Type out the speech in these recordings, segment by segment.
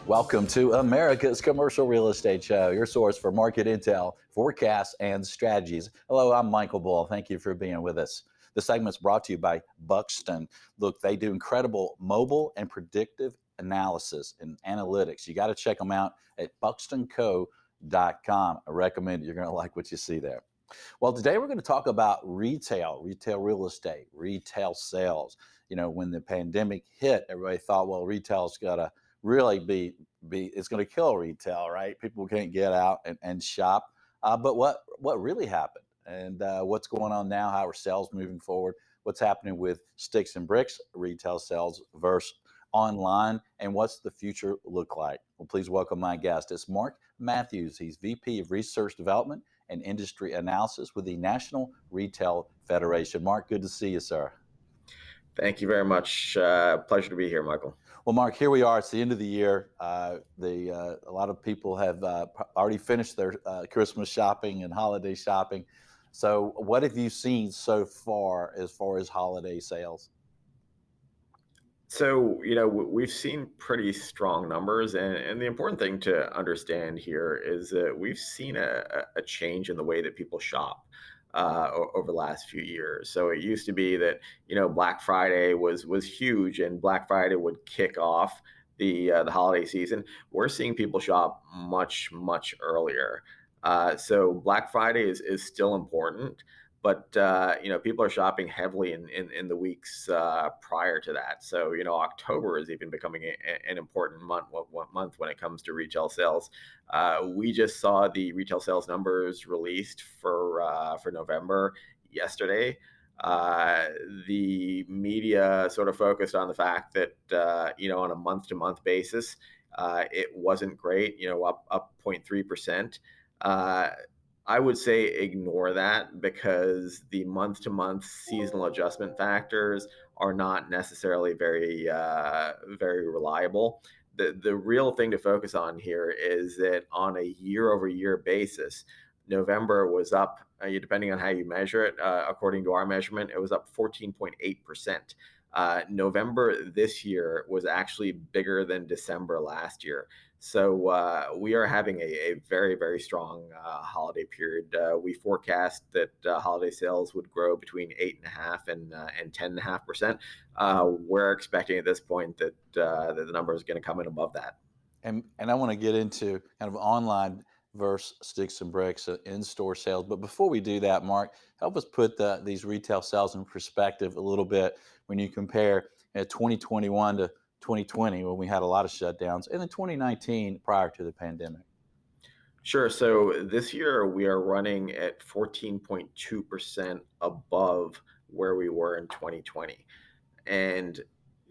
Welcome to America's Commercial Real Estate Show, your source for market intel, forecasts, and strategies. Hello, I'm Michael Bull. Thank you for being with us. The segment's brought to you by Buxton. Look, they do incredible mobile and predictive analysis and analytics. You got to check them out at buxtonco.com. I recommend it. You're going to like what you see there. Well, today we're going to talk about retail real estate, retail sales. You know, when the pandemic hit, everybody thought, well, retail's got to really be it's going to kill retail, right? People can't get out and shop. But what really happened, and what's going on now? How are sales moving forward? What's happening with sticks and bricks retail sales versus online, and what's the future look like? Well, please welcome my guest. It's Mark Mathews. He's VP of Research Development and Industry Analysis with the National Retail Federation. Mark, good to see you, sir. Thank you very much. Pleasure to be here, Michael. Well, Mark, here we are. It's the end of the year. A lot of people have already finished their Christmas shopping and holiday shopping. So what have you seen so far as holiday sales? So, we've seen pretty strong numbers, and the important thing to understand here is that we've seen a change in the way that people shop over the last few years. So it used to be that, Black Friday was huge, and Black Friday would kick off the holiday season. We're seeing people shop much, much earlier. So Black Friday is still important, but people are shopping heavily in the weeks prior to that. So October is even becoming an important month when it comes to retail sales. We just saw the retail sales numbers released for November yesterday. The media sort of focused on the fact that on a month-to-month basis, it wasn't great. Up 0.3%. I would say ignore that, because the month-to-month seasonal adjustment factors are not necessarily very reliable. The real thing to focus on here is that on a year-over-year basis, November was up, depending on how you measure it. According to our measurement, it was up 14.8%. November this year was actually bigger than December last year. So we are having a very, very strong holiday period. We forecast that holiday sales would grow between 8.5% and 10.5%. We're expecting at this point that the number is going to come in above that. And I want to get into kind of online versus sticks and bricks in-store sales. But before we do that, Mark, help us put these retail sales in perspective a little bit when you compare 2021 to 2020, when we had a lot of shutdowns, and then 2019 prior to the pandemic. Sure. So this year we are running at 14.2% above where we were in 2020. And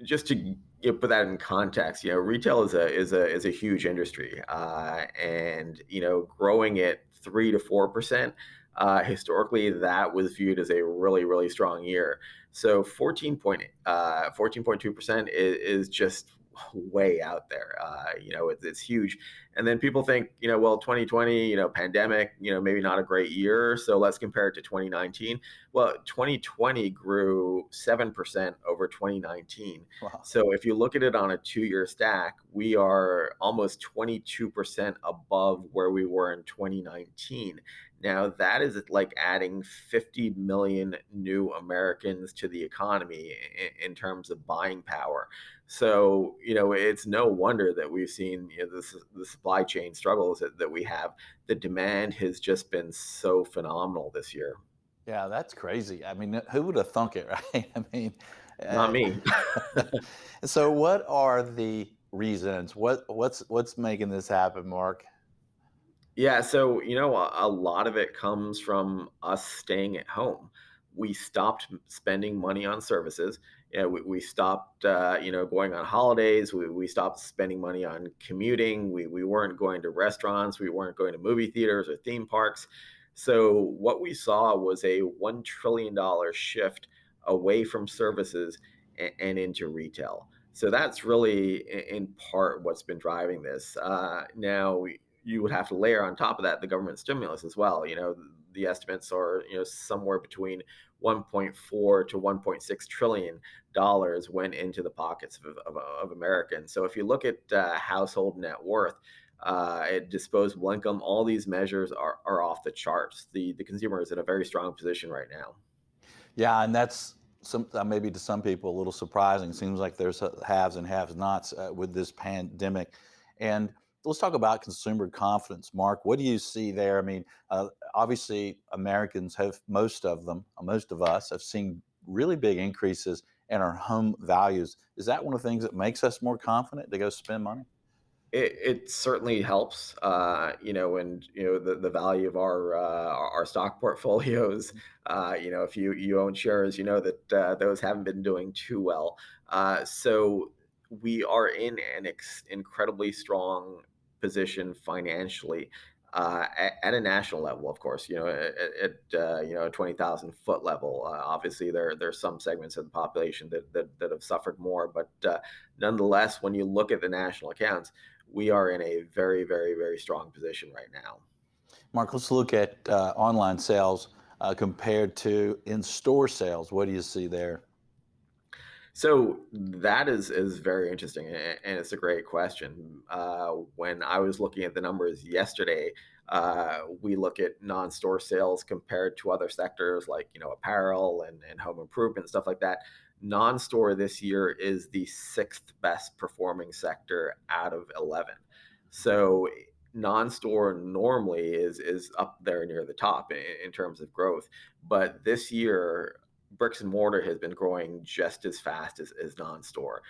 just to put that in context, retail is a huge industry, and growing at 3 to 4%. Historically, that was viewed as a really, really strong year. So 14.2% is just way out there. It's huge. And then people think, well, 2020, pandemic, maybe not a great year, so let's compare it to 2019. Well, 2020 grew 7% over 2019. Wow. So if you look at it on a 2-year stack, we are almost 22% above where we were in 2019. Now, that is like adding 50 million new Americans to the economy in terms of buying power. So, it's no wonder that we've seen the supply chain struggles that we have. The demand has just been so phenomenal this year. Yeah, that's crazy. I mean, who would have thunk it, right? I mean, Not me. so what are the reasons? What's making this happen, Mark? Yeah, so a lot of it comes from us staying at home. We stopped spending money on services. We stopped, going on holidays. We stopped spending money on commuting. We weren't going to restaurants. We weren't going to movie theaters or theme parks. So what we saw was a $1 trillion shift away from services and into retail. So that's really in part what's been driving this. Now, you would have to layer on top of that the government stimulus as well. The estimates are somewhere between 1.4 to 1.6 trillion dollars went into the pockets of Americans. So if you look at household net worth, disposable income, all these measures are off the charts. The consumer is in a very strong position right now. Yeah, and that's some maybe to some people a little surprising. Seems like there's haves and have-nots with this pandemic. And let's talk about consumer confidence. Mark, what do you see there? I mean, obviously, Americans have most of us have seen really big increases in our home values. Is that one of the things that makes us more confident to go spend money? It certainly helps, and the value of our stock portfolios. If you own shares, you know that those haven't been doing too well. So we are in an incredibly strong position financially. At a national level, of course, a 20,000 foot level. Obviously, there's some segments of the population that have suffered more, but nonetheless, when you look at the national accounts, we are in a very, very, very strong position right now. Mark, let's look at online sales compared to in-store sales. What do you see there? So that is very interesting, and it's a great question. When I was looking at the numbers yesterday, we look at non-store sales compared to other sectors like apparel and home improvement stuff like that. Non-store this year is the sixth best performing sector out of 11. So non-store normally is up there near the top in terms of growth, but this year bricks and mortar has been growing just as fast as non-store,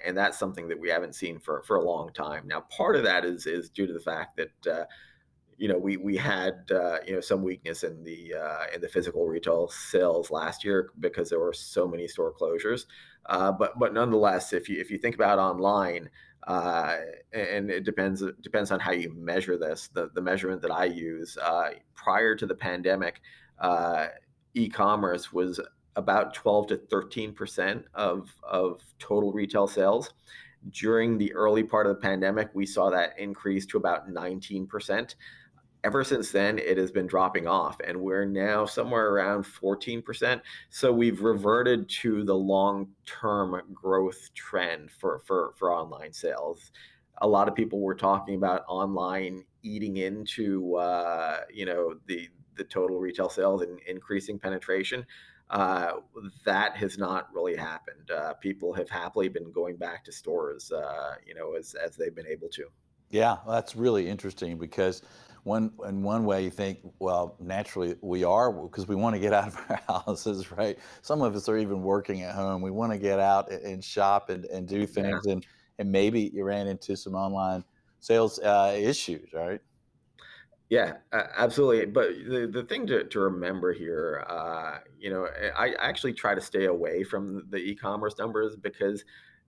and that's something that we haven't seen for a long time. Now, part of that is due to the fact that we had some weakness in the physical retail sales last year because there were so many store closures. But nonetheless, if you think about online, uh, and it depends on how you measure this. The measurement that I use prior to the pandemic, uh, e-commerce was about 12 to 13% of total retail sales. During the early part of the pandemic, we saw that increase to about 19%. Ever since then, it has been dropping off, and we're now somewhere around 14%. So we've reverted to the long-term growth trend for online sales. A lot of people were talking about online eating into the total retail sales and increasing penetration. Uh, that has not really happened. People have happily been going back to stores, as they've been able to. Yeah, well, that's really interesting because in one way you think, well, naturally we are because we want to get out of our houses, right? Some of us are even working at home. We want to get out and shop and do Yeah. things, and maybe you ran into some online sales issues, right? Yeah, absolutely. But the thing to remember here, I actually try to stay away from the e-commerce numbers because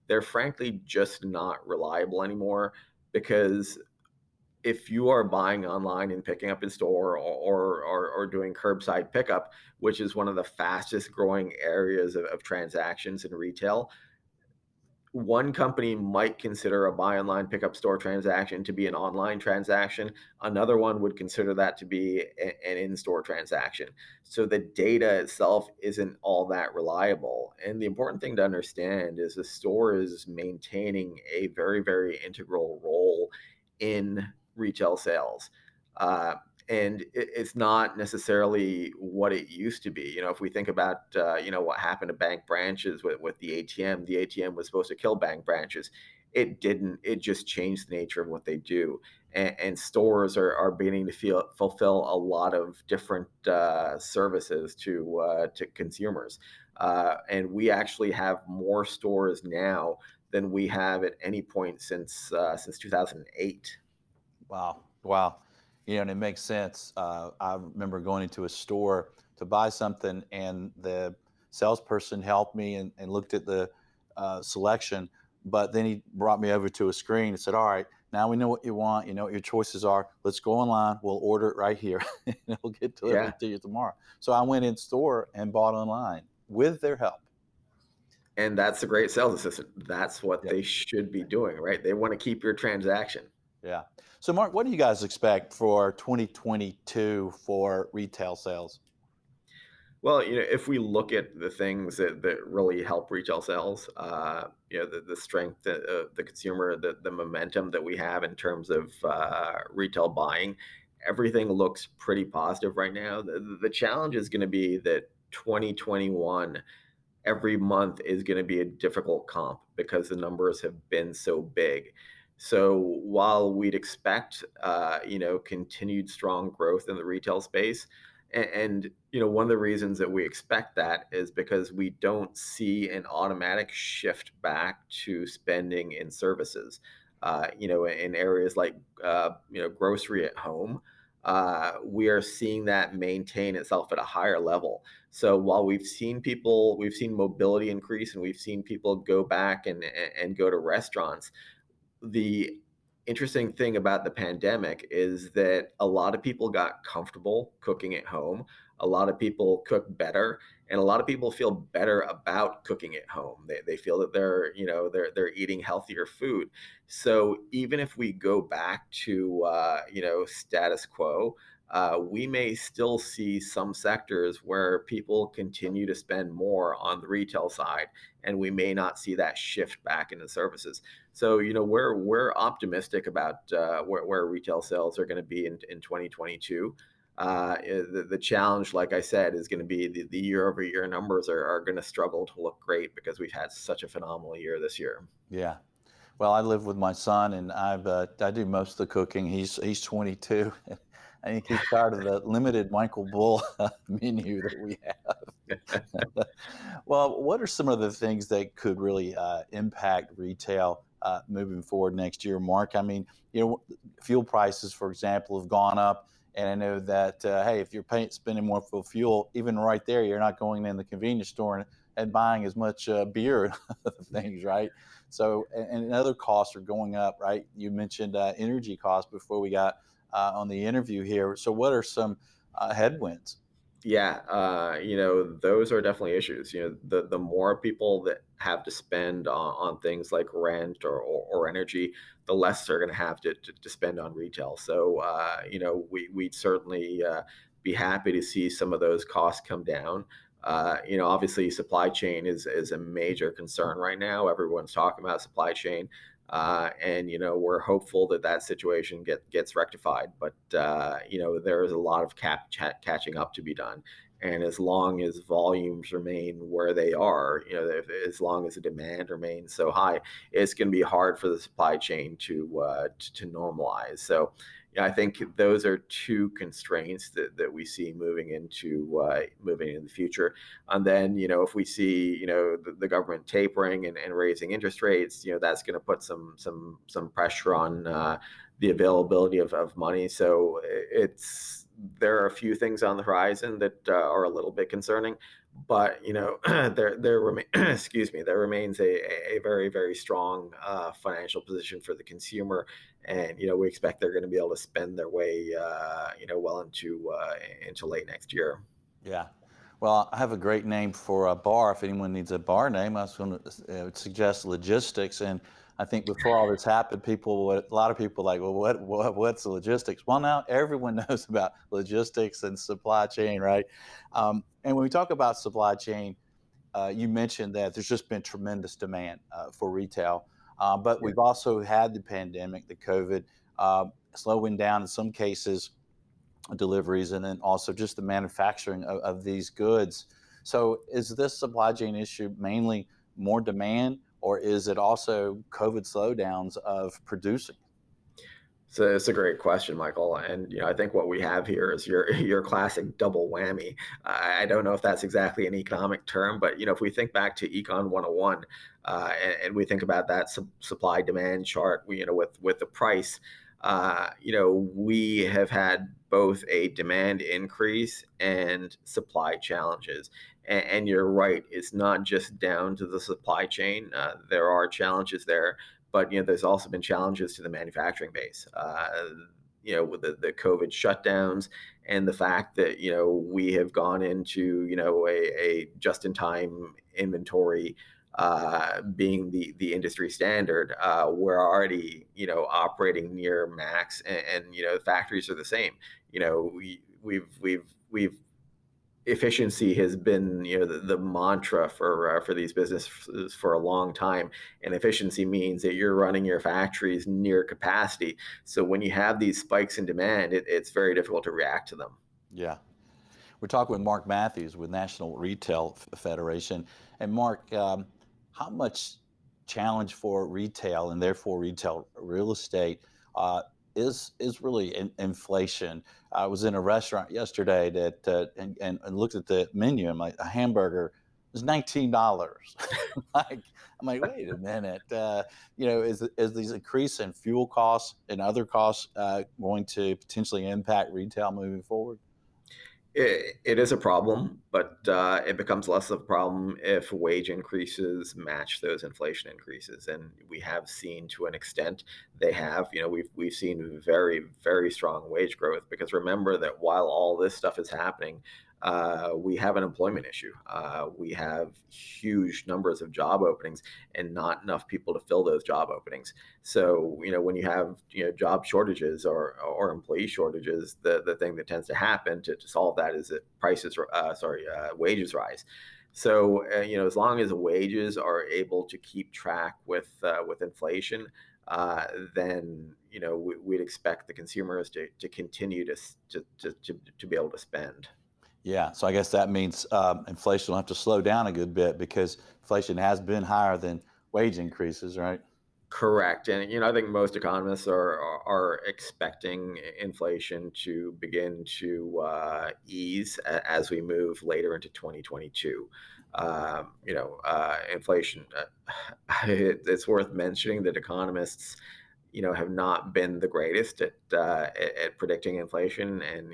they're frankly just not reliable anymore. Because if you are buying online and picking up in store or doing curbside pickup, which is one of the fastest growing areas of transactions in retail, one company might consider a buy online pickup store transaction to be an online transaction. Another one would consider that to be an in-store transaction. So the data itself isn't all that reliable. And the important thing to understand is the store is maintaining a very, very integral role in retail sales. Uh, and it's not necessarily what it used to be. If we think about what happened to bank branches with the ATM was supposed to kill bank branches. It didn't. It just changed the nature of what they do. And stores are beginning to fulfill a lot of different services to consumers. And we actually have more stores now than we have at any point since 2008. Wow. Wow. And it makes sense. I remember going into a store to buy something, and the salesperson helped me and looked at the selection. But then he brought me over to a screen and said, "All right, now we know what you want. You know what your choices are. Let's go online. We'll order it right here, and it'll get Yeah. delivered to you tomorrow." So I went in store and bought online with their help. And that's a great sales assistant. That's what Yeah. they should be doing, right? They want to keep your transaction. Yeah. So, Mark, what do you guys expect for 2022 for retail sales? Well, if we look at the things that really help retail sales, the strength of the consumer, the momentum that we have in terms of retail buying, everything looks pretty positive right now. The challenge is going to be that 2021 every month is going to be a difficult comp because the numbers have been so big. So while we'd expect, continued strong growth in the retail space, one of the reasons that we expect that is because we don't see an automatic shift back to spending in services. In areas like grocery at home, we are seeing that maintain itself at a higher level. So while we've seen mobility increase and we've seen people go back and go to restaurants, the interesting thing about the pandemic is that a lot of people got comfortable cooking at home. A lot of people cook better, and a lot of people feel better about cooking at home. They feel that they're eating healthier food. So even if we go back to status quo, we may still see some sectors where people continue to spend more on the retail side, and we may not see that shift back into services. So, we're optimistic about where retail sales are going to be in 2022. The challenge, like I said, is going to be the year over year numbers are going to struggle to look great because we've had such a phenomenal year this year. Yeah. Well, I live with my son, and I do most of the cooking. He's 22. I think he's tired of the limited Michael Bull menu that we have. Well, what are some of the things that could really impact retail moving forward next year, Mark? I mean, fuel prices, for example, have gone up, and I know that hey, if you're spending more for fuel, even right there, you're not going in the convenience store and buying as much beer and other things, right? So, and other costs are going up, right? You mentioned energy costs before we got on the interview here. So, what are some headwinds? Yeah, those are definitely issues. The more people that have to spend on things like rent or energy, the less they're going to have to spend on retail. So, we'd certainly be happy to see some of those costs come down. Obviously, supply chain is a major concern right now. Everyone's talking about supply chain. And we're hopeful that that situation gets rectified, but there is a lot of catching up to be done. And as long as volumes remain where they are, as long as the demand remains so high, it's going to be hard for the supply chain to normalize. So, yeah, I think those are two constraints that we see moving into the future. And then, if we see, the government tapering and raising interest rates, that's going to put some pressure on the availability of money. So there are a few things on the horizon that are a little bit concerning, but excuse me, there remains a very very strong financial position for the consumer, and we expect they're going to be able to spend their way well into late next year. Yeah. Well, I have a great name for a bar. If anyone needs a bar name, I was going to suggest logistics. And I think before all this happened, a lot of people like, well, what's the logistics? Well, now everyone knows about logistics and supply chain, right? And when we talk about supply chain, you mentioned that there's just been tremendous demand for retail, but Yeah. we've also had the pandemic, the COVID, slowing down in some cases deliveries, and then also just the manufacturing of these goods. So, is this supply chain issue mainly more demand, or is it also COVID slowdowns of producing? So it's a great question, Michael. And I think what we have here is your classic double whammy. I don't know if that's exactly an economic term, but if we think back to Econ 101, and we think about that supply demand chart, with the price, we have had both a demand increase and supply challenges. And you're right, it's not just down to the supply chain. There are challenges there, but there's also been challenges to the manufacturing base. With the COVID shutdowns and the fact that we have gone into a just-in-time inventory being the industry standard. We're already operating near max, and the factories are the same. We've efficiency has been, the mantra for these businesses for a long time, and efficiency means that you're running your factories near capacity. So when you have these spikes in demand, it's very difficult to react to them. Yeah. We're talking with Mark Mathews with National Retail Federation. And Mark, how much challenge for retail and therefore retail real estate uh, is really inflation? I was in a restaurant yesterday that and looked at the menu and like a hamburger was $19. like I'm like, wait a minute, is these increase in fuel costs and other costs going to potentially impact retail moving forward? It is a problem, but it becomes less of a problem if wage increases match those inflation increases, and we have seen to an extent they have. We've seen very very strong wage growth, because remember that while all this stuff is happening, we have an employment issue. We have huge numbers of job openings and not enough people to fill those job openings. So, when you have, job shortages or employee shortages, the thing that tends to happen to solve that is that wages rise. So, as long as wages are able to keep track with inflation, then we'd expect the consumers to continue to be able to spend. Yeah, so I guess that means inflation will have to slow down a good bit because inflation has been higher than wage increases, right? Correct, and I think most economists are expecting inflation to begin to ease as we move later into 2022. Inflation. It's worth mentioning that economists, have not been the greatest at predicting inflation, and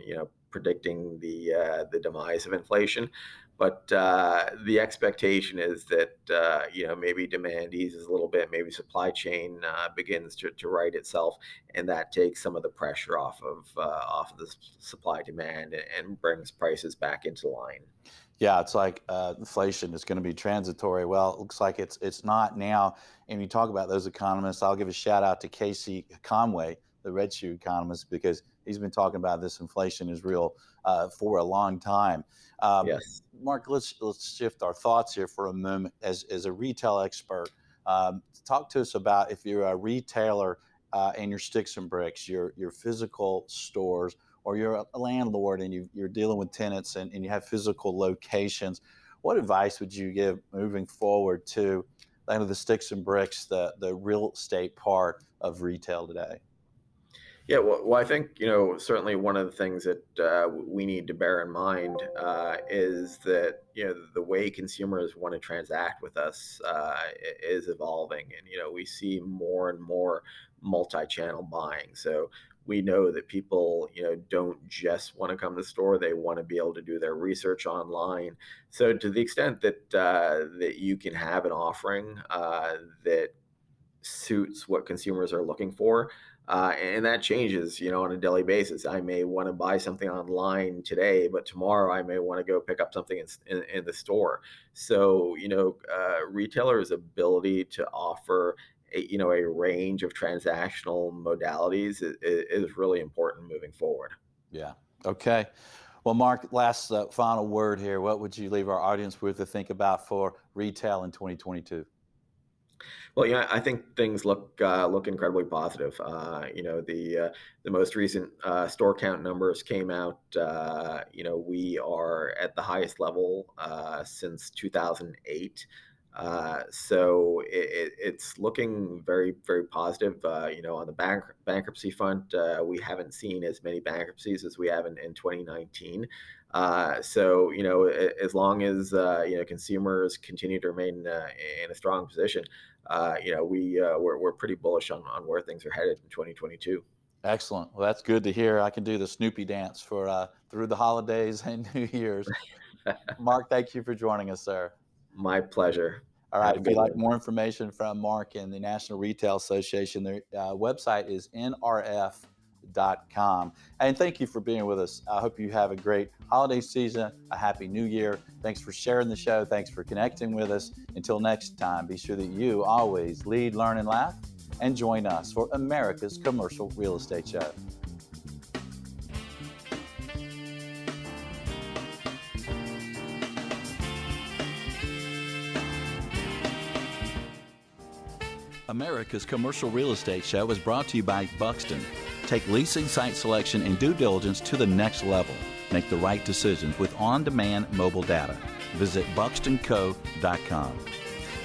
predicting the demise of inflation. But the expectation is that maybe demand eases a little bit, maybe supply chain begins to right itself, and that takes some of the pressure off of the supply demand, and brings prices back into line. Yeah, it's like inflation is going to be transitory. Well, it looks like it's not now. And you talk about those economists. I'll give a shout out to Casey Conway, the Red Shoe economist, because he's been talking about this inflation is real for a long time. Um, Yes. Mark, let's shift our thoughts here for a moment. As a retail expert, talk to us about if you're a retailer and your sticks and bricks, your physical stores, or you're a landlord and you're dealing with tenants and you have physical locations. What advice would you give moving forward to kind of the sticks and bricks, the real estate part of retail today? Yeah, well, I think certainly one of the things that we need to bear in mind is that the way consumers want to transact with us is evolving, and we see more and more multi-channel buying. So we know that people don't just want to come to the store; they want to be able to do their research online. So to the extent that you can have an offering that suits what consumers are looking for. And that changes, on a daily basis. I may want to buy something online today, but tomorrow I may want to go pick up something in the store. So, retailers' ability to offer a range of transactional modalities is really important moving forward. Yeah. Okay. Well, Mark, last final word here. What would you leave our audience with to think about for retail in 2022? Well, yeah, I think things look incredibly positive. The most recent store count numbers came out. We are at the highest level since 2008. So it's looking very very positive. On the bankruptcy front, we haven't seen as many bankruptcies as we have in 2019. So as long as consumers continue to remain in a strong position, we're pretty bullish on where things are headed in 2022. Excellent. Well, that's good to hear. I can do the Snoopy dance for through the holidays and New Year's. Mark, thank you for joining us, sir. My pleasure. All right. Have a If you'd good like one. more information from Mark and the National Retail Association, their website is nrf.com. And thank you for being with us. I hope you have a great holiday season, a happy new year. Thanks for sharing the show. Thanks for connecting with us. Until next time, be sure that you always lead, learn, and laugh. And join us for America's Commercial Real Estate Show. America's Commercial Real Estate Show is brought to you by Buxton. Take leasing, site selection, and due diligence to the next level. Make the right decisions with on-demand mobile data. Visit buxtonco.com.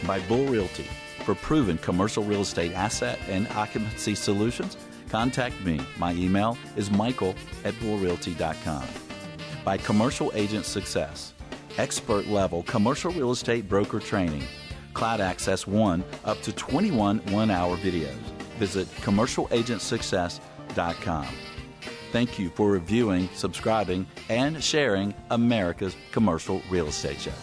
By Bull Realty. For proven commercial real estate asset and occupancy solutions, contact me. My email is michael@bullrealty.com. By Commercial Agent Success. Expert level commercial real estate broker training. Cloud Access 1 up to 21 one-hour videos. Visit commercialagentsuccess.com. Thank you for reviewing, subscribing, and sharing America's Commercial Real Estate Show.